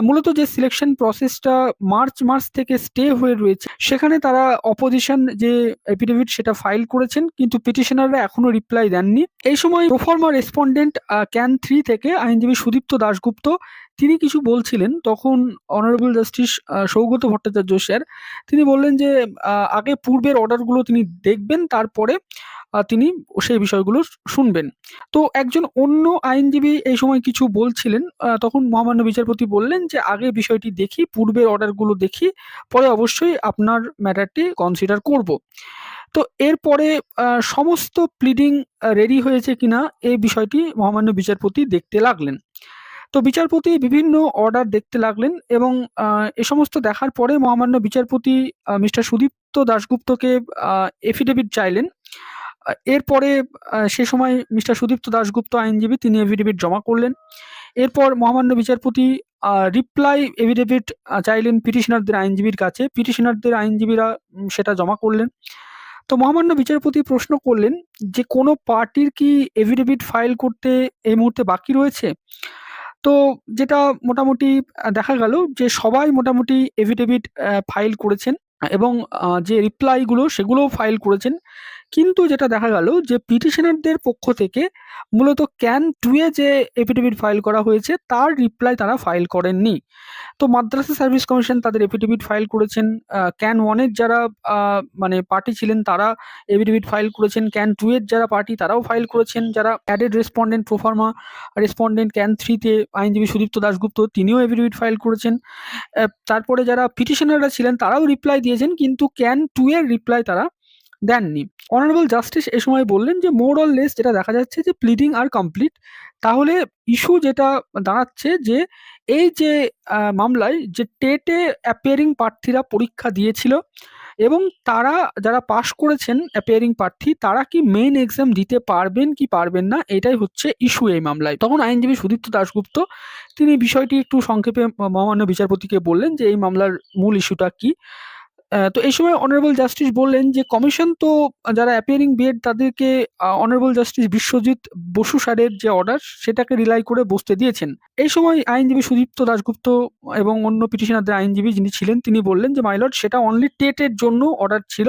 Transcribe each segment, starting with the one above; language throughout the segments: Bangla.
মূলত যে সিলেকশন প্রসেসটা মার্চ থেকে স্টে হয়ে রয়েছে, সেখানে তারা অপোজিশন যে এফিডেভিট সেটা ফাইল করেছেন, কিন্তু পিটিশনাররা এখনো রিপ্লাই দেননি। এই সময় প্রোফর্মা রেসপন্ডেন্ট ক্যান 3 থেকে আইনজীবী সুদীপ্ত দাশগুপ্ত তিনি কিছু বলছিলেন। তখন honourable justice Saugata Bhattacharya sir তিনি বললেন যে আগে পূর্বের অর্ডারগুলো তিনি দেখবেন, তারপরে তিনি সেই বিষয়গুলো শুনবেন। তো একজন অন্য আইনজীবী এই সময় কিছু বলছিলেন। তখন মহামান্য বিচারপতি বললেন যে আগে বিষয়টি দেখি, পূর্বের অর্ডারগুলো দেখি, পরে অবশ্যই আপনার ম্যাটারটি কনসিডার করব। তো এরপরে সমস্ত প্লিডিং রেডি হয়েছে কিনা এই বিষয়টি মহামান্য বিচারপতি দেখতে লাগলেন। তো বিচারপতি বিভিন্ন অর্ডার দেখতে লাগলেন এবং এ সমস্ত দেখার পরে মহামান্য বিচারপতি মিস্টার সুদীপ্ত দাশগুপ্তকে এফিডেভিট চাইলেন। এরপরে সে সময় মিস্টার সুদীপ্ত দাশগুপ্ত আইনজীবী তিনি এফিডেভিট জমা করলেন। এরপর মহামান্য বিচারপতি রিপ্লাই এফিডেভিট চাইলেন পিটিশনারদের আইনজীবীর কাছে। পিটিশনারদের আইনজীবীরা সেটা জমা করলেন। তো মহামান্য বিচারপতি প্রশ্ন করলেন যে কোনো পার্টির কি এফিডেভিট ফাইল করতে এই মুহূর্তে বাকি রয়েছে? তো যেটা মোটামুটি দেখা গেল যে সবাই মোটামুটি এফিডেভিট ফাইল করেছেন এবং যে রিপ্লাইগুলো সেগুলোও ফাইল করেছেন। কিন্তু যেটা দেখা গেল যে পিটিশনারদের পক্ষ থেকে মূলত ক্যান 2 এ যে এফিডেভিট ফাইল করা হয়েছে তার রিপ্লাই তারা ফাইল করেননি। তো মাদ্রাসা সার্ভিস কমিশন তাদের এফিডেভিট ফাইল করেছেন। ক্যান 1 এর যারা মানে পার্টি ছিলেন তারা এফিডেভিট ফাইল করেছেন। ক্যান 2 এর যারা পার্টি তারাও ফাইল করেছেন। যারা added respondent proforma respondent can 3 তে আইনজীবী সুদীপ্ত দাশগুপ্ত তিনিও এফিডেভিট ফাইল করেছেন। তারপরে যারা পিটিশনাররা ছিলেন তারাও রিপ্লাই দিয়েছেন, কিন্তু ক্যান 2 এর রিপ্লাই তারা দেননি। অনারেবল জাস্টিস এ সময় বললেন যে মোর অর লেস যেটা দেখা যাচ্ছে যে প্লিডিং আর কমপ্লিট। তাহলে ইস্যু যেটা দাঁড়াচ্ছে যে এই যে মামলায় যে টেটে অ্যাপিয়ারিং প্রার্থীরা পরীক্ষা দিয়েছিল এবং তারা যারা পাশ করেছেন অ্যাপিয়ারিং প্রার্থী তারা কি মেইন এক্সাম দিতে পারবেন কি পারবেন না, এটাই হচ্ছে ইস্যু এই মামলায়। তখন আইনজীবী সুদীপ্ত দাশগুপ্ত তিনি বিষয়টি একটু সংক্ষেপে মহামান্য বিচারপতিকে বললেন যে এই মামলার মূল ইস্যুটা কি। তো এই সময় অনারেবল জাস্টিস বললেন যে কমিশন তো যারা অ্যাপিয়ারিং বিএড তাদেরকে অনারেবল জাস্টিস বিশ্বজিৎ বসু স্যারের যে অর্ডার সেটাকে রিলাই করে বসতে দিয়েছেন। এই সময় আইনজীবী সুদীপ্ত দাশগুপ্ত এবং অন্য পিটিশনারদের আইনজীবী যিনি ছিলেন তিনি বললেন যে মাই লর্ড সেটা অনলি টেটের জন্য অর্ডার ছিল,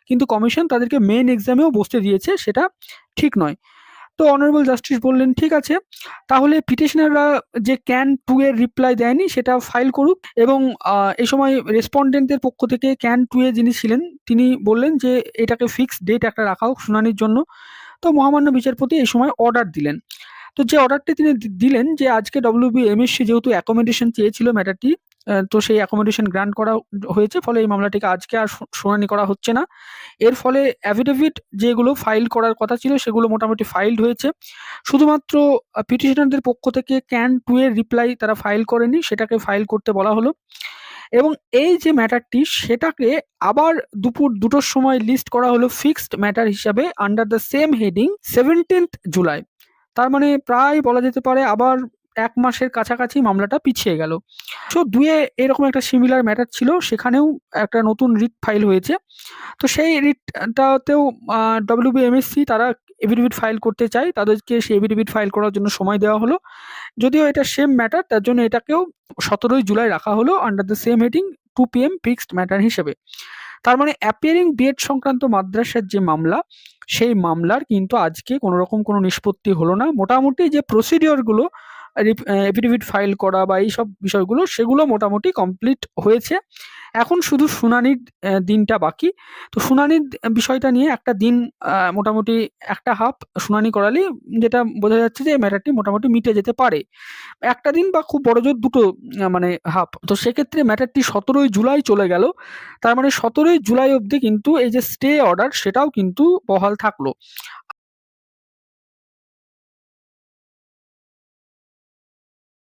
কিন্তু কমিশন তাদেরকে মেইন এক্সামেও বসতে দিয়েছে, সেটা ঠিক নয়। তো অনারেবল জাস্টিস বললেন ঠিক আছে, তাহলে পিটিশনাররা যে ক্যান 2 এর রিপ্লাই দেয়নি সেটা ফাইল করুক। এবং এই সময় রেসপন্ডেন্টদের পক্ষ থেকে ক্যান 2 এ যিনি ছিলেন তিনি বললেন যে এটাকে ফিক্সড ডেট একটা রাখা হোক শুনানির জন্য। তো মহামান্য বিচারপতি এই সময় অর্ডার দিলেন। তো যে অর্ডারটি তিনি দিলেন যে আজকে ডব্লিউবিএমএসসি যেহেতু অ্যাকোমোডেশন চেয়েছিল ম্যাটারটি, তো সেই অ্যাকোমোডেশন গ্রান্ট করা হয়েছে, ফলে এই মামলাটিকে আজকে আর শুনানি করা হচ্ছে না। এর ফলে অ্যাফিডেভিট যেগুলো ফাইল করার কথা ছিল সেগুলো মোটামুটি ফাইলড হয়েছে। শুধুমাত্র পিটিশনারদের পক্ষ থেকে ক্যান 2 এর রিপ্লাই তারা ফাইল করেনি, সেটাকে ফাইল করতে বলা হলো। এবং এই যে ম্যাটারটি সেটাকে আবার দুপুর 2টোর সময় লিস্ট করা হলো ফিক্সড ম্যাটার হিসাবে under the same heading 17th July. তার মানে প্রায় বলা যেতে পারে আবার 1 মাসের কাছাকাছি মামলাটা পিছিয়ে গেল। সো 2 এ এরকম একটা সিমিলার ম্যাটার ছিল, সেখানেও একটা নতুন রিট ফাইল হয়েছে। তো সেই রিটটাতেও ডব্লিউবিএমএসসি তারা এফিডেভিট ফাইল করতে চায়, তাদেরকে সেই এফিডেভিট ফাইল করার জন্য সময় দেওয়া হলো। যদিও এটা সেম ম্যাটার, তার জন্য এটাকেও 17ই জুলাই রাখা হলো under the same heading 2 PM fixed matter হিসেবে। তার মানে অ্যাপিয়ারিং বিএড সংক্রান্ত মাদ্রাসার যে মামলা, সেই মামলার কিন্তু আজকে কোনোরকম কোনো নিষ্পত্তি হলো না। মোটামুটি যে প্রসিডিওরগুলো এফিডেভিট ফাইল করা বা এইসব বিষয়গুলো সেগুলো মোটামুটি কমপ্লিট হয়েছে। এখন শুধু শুনানির দিনটা বাকি। তো শুনানির বিষয়টা নিয়ে একটা দিন মোটামুটি একটা হাফ শুনানি করালেই যেটা বোঝা যাচ্ছে যে ম্যাটারটি মোটামুটি মিটে যেতে পারে। একটা দিন বা খুব বড়জোর 2 টো মানে হাফ। তো সেক্ষেত্রে ম্যাটারটি 17ই জুলাই চলে গেল। তার মানে 17ই জুলাই অবধি কিন্তু এই যে স্টে অর্ডার সেটাও কিন্তু বহাল থাকলো।